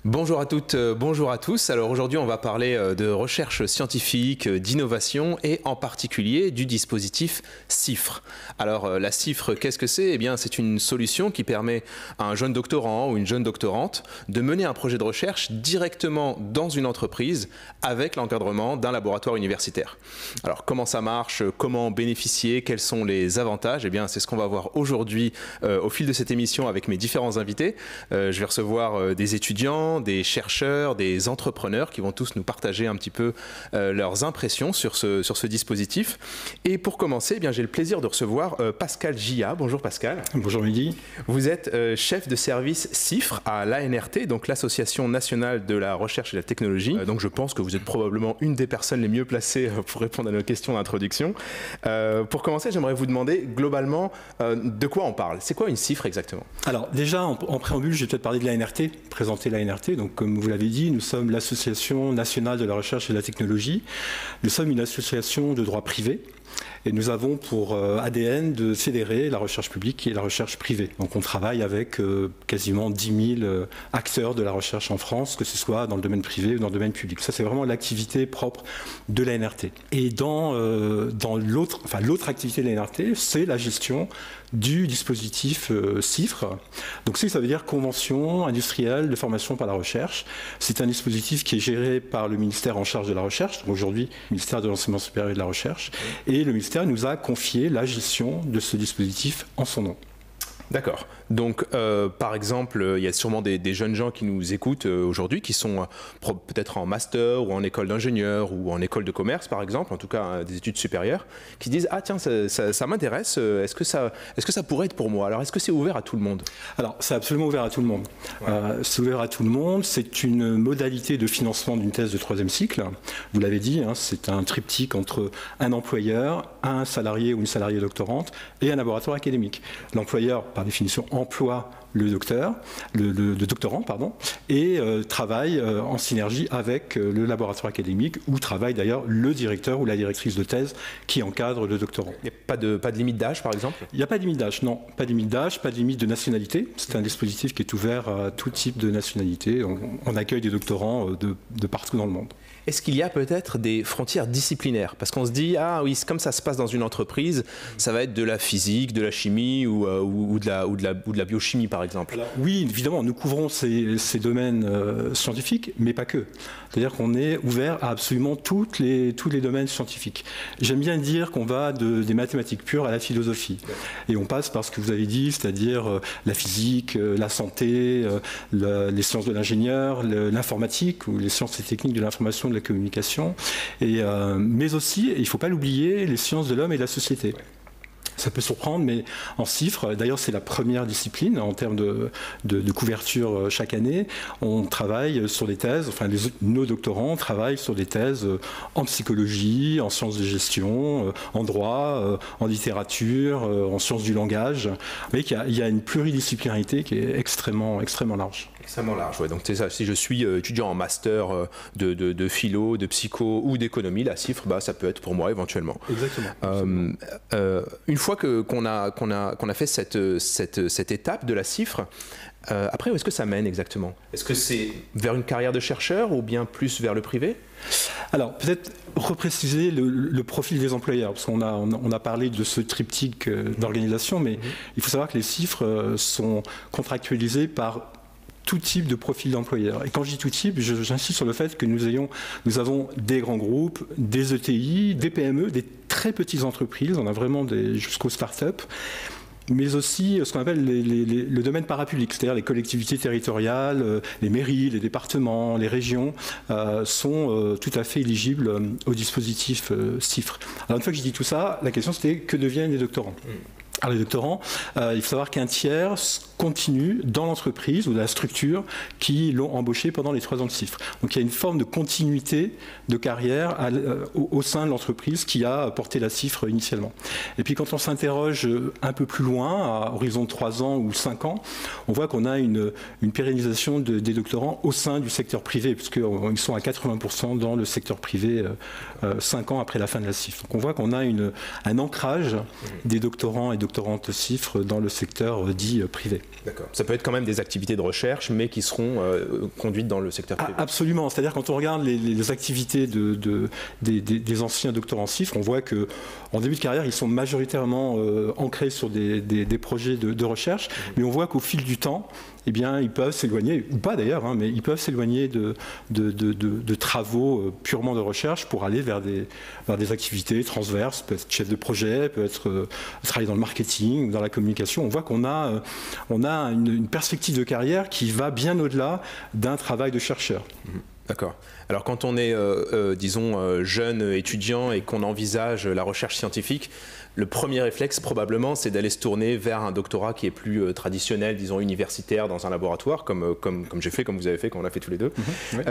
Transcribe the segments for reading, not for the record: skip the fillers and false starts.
Bonjour à toutes, bonjour à tous. Alors aujourd'hui, on va parler de recherche scientifique, d'innovation et en particulier du dispositif CIFRE. Alors la CIFRE, qu'est-ce que c'est? Eh bien, c'est une solution qui permet à un jeune doctorant ou une jeune doctorante de mener un projet de recherche directement dans une entreprise avec l'encadrement d'un laboratoire universitaire. Alors comment ça marche? Comment en bénéficier? Quels sont les avantages? Eh bien, c'est ce qu'on va voir aujourd'hui au fil de cette émission avec mes différents invités. Je vais recevoir des étudiants, des chercheurs, des entrepreneurs qui vont tous nous partager un petit peu leurs impressions sur ce dispositif. Et pour commencer, eh bien, j'ai le plaisir de recevoir Pascal Gia. Bonjour Pascal. Bonjour Mehdi. Vous êtes chef de service CIFRE à l'ANRT, donc l'Association nationale de la recherche et de la technologie. Donc je pense que vous êtes probablement une des personnes les mieux placées pour répondre à nos questions d'introduction. Pour commencer, j'aimerais vous demander globalement de quoi on parle. C'est quoi une CIFRE exactement? Alors déjà, en préambule, je vais peut-être parler de l'ANRT, présenter l'ANRT. Donc, comme vous l'avez dit, nous sommes l'Association nationale de la recherche et de la technologie. Nous sommes une association de droit privé et nous avons pour ADN de fédérer la recherche publique et la recherche privée. Donc on travaille avec quasiment 10 000 acteurs de la recherche en France, que ce soit dans le domaine privé ou dans le domaine public. Ça, c'est vraiment l'activité propre de l'ANRT. Et dans l'autre activité de l'ANRT, c'est la gestion du dispositif CIFRE. Donc ça veut dire Convention industrielle de formation par la recherche. C'est un dispositif qui est géré par le ministère en charge de la recherche, aujourd'hui ministère de l'enseignement supérieur et de la recherche, et le ministère nous a confié la gestion de ce dispositif en son nom. D'accord. Donc, par exemple, il y a sûrement des jeunes gens qui nous écoutent aujourd'hui, qui sont peut-être en master ou en école d'ingénieur ou en école de commerce, par exemple, en tout cas des études supérieures, qui disent « Ah tiens, ça m'intéresse, est-ce que ça pourrait être pour moi ?» Alors, est-ce que c'est ouvert à tout le monde? Alors, c'est absolument ouvert à tout le monde. Ouais. C'est ouvert à tout le monde. C'est une modalité de financement d'une thèse de 3e cycle. Vous l'avez dit, hein, c'est un triptyque entre un employeur, un salarié ou une salariée doctorante et un laboratoire académique. L'employeur, par définition, emploie le doctorant, et travaille en synergie avec le laboratoire académique, où travaille d'ailleurs le directeur ou la directrice de thèse qui encadre le doctorant. Il n'y a pas de limite d'âge, par exemple? Il n'y a pas de limite d'âge, non. Pas de limite d'âge, pas de limite de nationalité. C'est un dispositif qui est ouvert à tout type de nationalité. On accueille des doctorants de partout dans le monde. Est-ce qu'il y a peut-être des frontières disciplinaires? Parce qu'on se dit, ah oui, comme ça se passe dans une entreprise, ça va être de la physique, de la chimie ou de la biochimie, par exemple. Alors, oui, évidemment, nous couvrons ces domaines scientifiques, mais pas que. C'est-à-dire qu'on est ouvert à absolument tous les domaines scientifiques. J'aime bien dire qu'on va des mathématiques pures à la philosophie. Et on passe par ce que vous avez dit, c'est-à-dire la physique, la santé, les sciences de l'ingénieur, l'informatique ou les sciences et techniques de l'information, de la communication, mais aussi, il ne faut pas l'oublier, les sciences de l'homme et de la société. Ça peut surprendre, mais en CIFRE, d'ailleurs c'est la première discipline en termes de couverture chaque année, on travaille sur des thèses, enfin nos doctorants travaillent sur des thèses en psychologie, en sciences de gestion, en droit, en littérature, en sciences du langage. Vous voyez qu'il y a une pluridisciplinarité qui est extrêmement large. Extrêmement large, ouais. Donc c'est ça, si je suis étudiant en master de philo, de psycho ou d'économie, la CIFRE, ça peut être pour moi éventuellement. Exactement. Une fois qu'on a fait cette étape de la CIFRE, après, où est-ce que ça mène exactement? Est-ce que c'est vers une carrière de chercheur ou bien plus vers le privé? Alors, peut-être repréciser le profil des employeurs, parce qu'on a parlé de ce triptyque d'organisation, mais il faut savoir que les CIFRE sont contractualisés par tout type de profil d'employeur. Et quand je dis tout type, j'insiste sur le fait que nous avons des grands groupes, des ETI, des PME, des très petites entreprises, on a vraiment jusqu'aux startups, mais aussi ce qu'on appelle le domaine parapublic, c'est-à-dire les collectivités territoriales, les mairies, les départements, les régions sont tout à fait éligibles au dispositif CIFRE. Alors une fois que je dis tout ça, la question c'était que deviennent les doctorants? Alors les doctorants, il faut savoir qu'un tiers continue dans l'entreprise ou dans la structure qui l'ont embauché pendant les 3 ans de CIFRE. Donc il y a une forme de continuité de carrière au sein de l'entreprise qui a porté la CIFRE initialement. Et puis quand on s'interroge un peu plus loin, à horizon de 3 ans ou 5 ans, on voit qu'on a une pérennisation des doctorants au sein du secteur privé, puisqu'ils sont à 80% dans le secteur privé 5 ans après la fin de la CIFRE. Donc on voit qu'on a un ancrage des doctorants et doctorantes CIFRE dans le secteur dit privé. D'accord. Ça peut être quand même des activités de recherche, mais qui seront conduites dans le secteur privé. Absolument. C'est-à-dire quand on regarde les activités des anciens doctorants CIFRE, on voit qu'en début de carrière, ils sont majoritairement ancrés sur des projets de recherche, mais on voit qu'au fil du temps, eh bien, ils peuvent s'éloigner, ou pas d'ailleurs, hein, mais ils peuvent s'éloigner de travaux purement de recherche pour aller vers des activités transverses, peut être chef de projet, peut être travailler dans le marketing, dans la communication. On voit qu'on a une perspective de carrière qui va bien au-delà d'un travail de chercheur. D'accord. Alors quand on est, disons, jeune étudiant et qu'on envisage la recherche scientifique, le premier réflexe probablement c'est d'aller se tourner vers un doctorat qui est plus traditionnel, disons universitaire dans un laboratoire, comme j'ai fait, comme vous avez fait, comme on l'a fait tous les deux. Oui.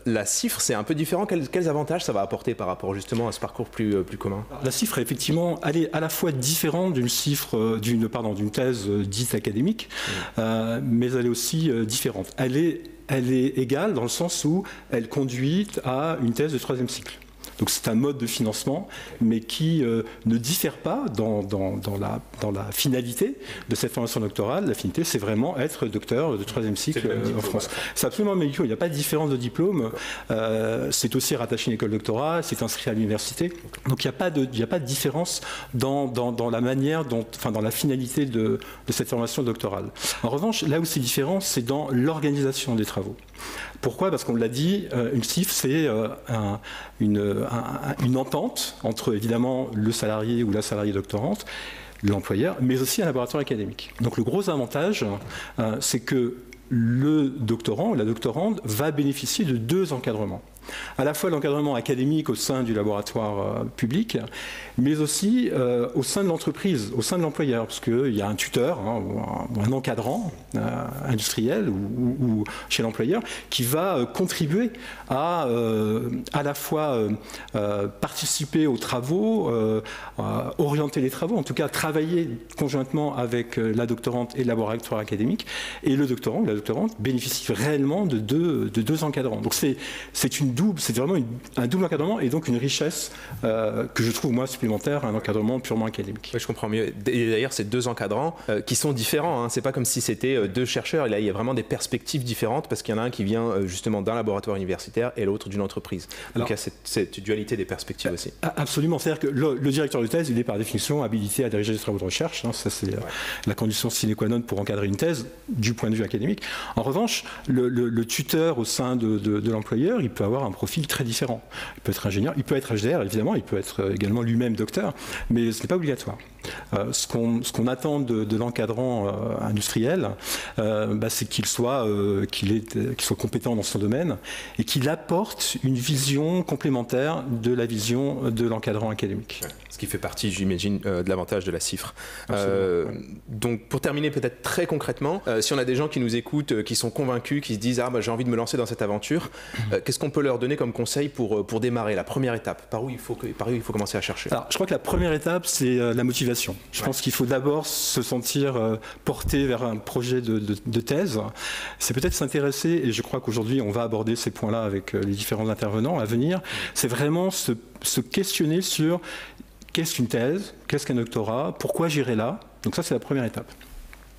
La CIFRE c'est un peu différent. Quels avantages ça va apporter par rapport justement à ce parcours plus commun? La CIFRE est effectivement, elle est à la fois différente d'une thèse dite académique, mais elle est aussi différente. Elle est égale dans le sens où elle conduit à une thèse de 3e cycle. Donc c'est un mode de financement, mais qui ne diffère pas dans la finalité de cette formation doctorale. La finalité, c'est vraiment être docteur de 3e cycle en France. C'est absolument le même diplôme. Il n'y a pas de différence de diplôme. C'est aussi rattaché à une école doctorale, c'est inscrit à l'université. Donc il n'y a pas de différence dans la manière, dans la finalité de cette formation doctorale. En revanche, là où c'est différent, c'est dans l'organisation des travaux. Pourquoi? Parce qu'on l'a dit, une CIFRE, c'est une entente entre évidemment le salarié ou la salariée doctorante, l'employeur, mais aussi un laboratoire académique. Donc le gros avantage, c'est que le doctorant ou la doctorante va bénéficier de 2 encadrements. À la fois l'encadrement académique au sein du laboratoire public, mais aussi au sein de l'entreprise, au sein de l'employeur, parce qu'il y a un tuteur ou un encadrant industriel ou chez l'employeur qui va contribuer à la fois participer aux travaux, orienter les travaux, en tout cas travailler conjointement avec la doctorante et le laboratoire académique, et le doctorant ou la doctorante bénéficie réellement de deux encadrants. Donc c'est vraiment un double encadrement et donc une richesse que je trouve moi supplémentaire à un encadrement purement académique. Oui, je comprends mieux. Et d'ailleurs, ces 2 encadrants qui sont différents, hein. C'est pas comme si c'était 2 chercheurs. Et là, il y a vraiment des perspectives différentes parce qu'il y en a un qui vient justement d'un laboratoire universitaire et l'autre d'une entreprise. Donc il y a cette dualité des perspectives aussi. Absolument. C'est-à-dire que le directeur de thèse, il est par définition habilité à diriger des travaux de recherche. Hein. Ça, c'est la condition sine qua non pour encadrer une thèse du point de vue académique. En revanche, le tuteur au sein de l'employeur, il peut avoir un profil très différent. Il peut être ingénieur, il peut être HDR, évidemment, il peut être également lui-même docteur, mais ce n'est pas obligatoire. Ce qu'on attend de l'encadrant industriel, c'est qu'il soit compétent dans son domaine et qu'il apporte une vision complémentaire de la vision de l'encadrant académique. Ce qui fait partie, j'imagine, de l'avantage de la CIFRE. Donc, pour terminer peut-être très concrètement, si on a des gens qui nous écoutent, qui sont convaincus, qui se disent « Ah, j'ai envie de me lancer dans cette aventure », qu'est-ce qu'on peut leur donner comme conseil pour démarrer la première étape? Par où il faut commencer à chercher? Alors, je crois que la première étape, c'est la motivation. Je pense qu'il faut d'abord se sentir porté vers un projet de thèse. C'est peut-être s'intéresser, et je crois qu'aujourd'hui, on va aborder ces points-là avec les différents intervenants à venir, c'est vraiment se questionner sur qu'est-ce qu'une thèse, qu'est-ce qu'un doctorat, pourquoi j'irai là. Donc ça, c'est la première étape.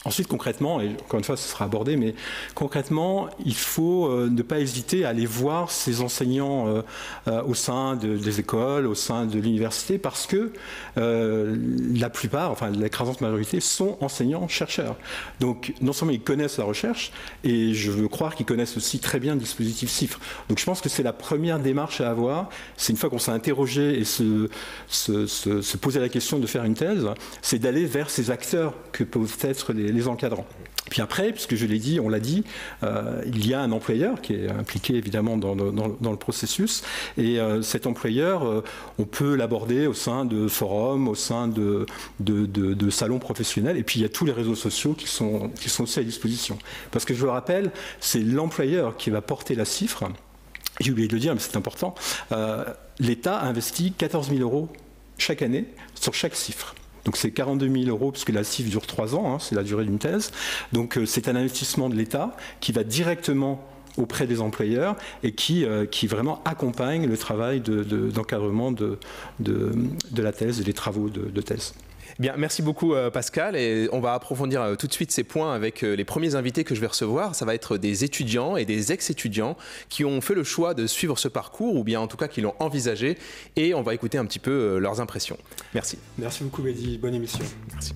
Ensuite, concrètement, et encore une fois, ce sera abordé, mais concrètement, il faut ne pas hésiter à aller voir ces enseignants au sein des écoles, au sein de l'université, parce que la plupart, enfin l'écrasante majorité, sont enseignants-chercheurs. Donc, non seulement ils connaissent la recherche, et je veux croire qu'ils connaissent aussi très bien le dispositif CIFRE. Donc, je pense que c'est la première démarche à avoir. C'est une fois qu'on s'est interrogé et se poser la question de faire une thèse, c'est d'aller vers ces acteurs que peuvent être les les encadrants. Puis après, puisque je l'ai dit, on l'a dit, il y a un employeur qui est impliqué évidemment dans le processus. Et cet employeur, on peut l'aborder au sein de forums, au sein de salons professionnels. Et puis il y a tous les réseaux sociaux qui sont aussi à disposition. Parce que je vous le rappelle, c'est l'employeur qui va porter la cifre. J'ai oublié de le dire, mais c'est important. L'État investit 14 000 € chaque année sur chaque cifre. Donc c'est 42 000 € puisque la CIF dure 3 ans, hein, c'est la durée d'une thèse. Donc c'est un investissement de l'État qui va directement auprès des employeurs et qui vraiment accompagne le travail d'encadrement de la thèse et des travaux de thèse. Bien, merci beaucoup Pascal, et on va approfondir tout de suite ces points avec les premiers invités que je vais recevoir. Ça va être des étudiants et des ex-étudiants qui ont fait le choix de suivre ce parcours, ou bien en tout cas qui l'ont envisagé, et on va écouter un petit peu leurs impressions. Merci. Merci beaucoup Mehdi, bonne émission. Merci.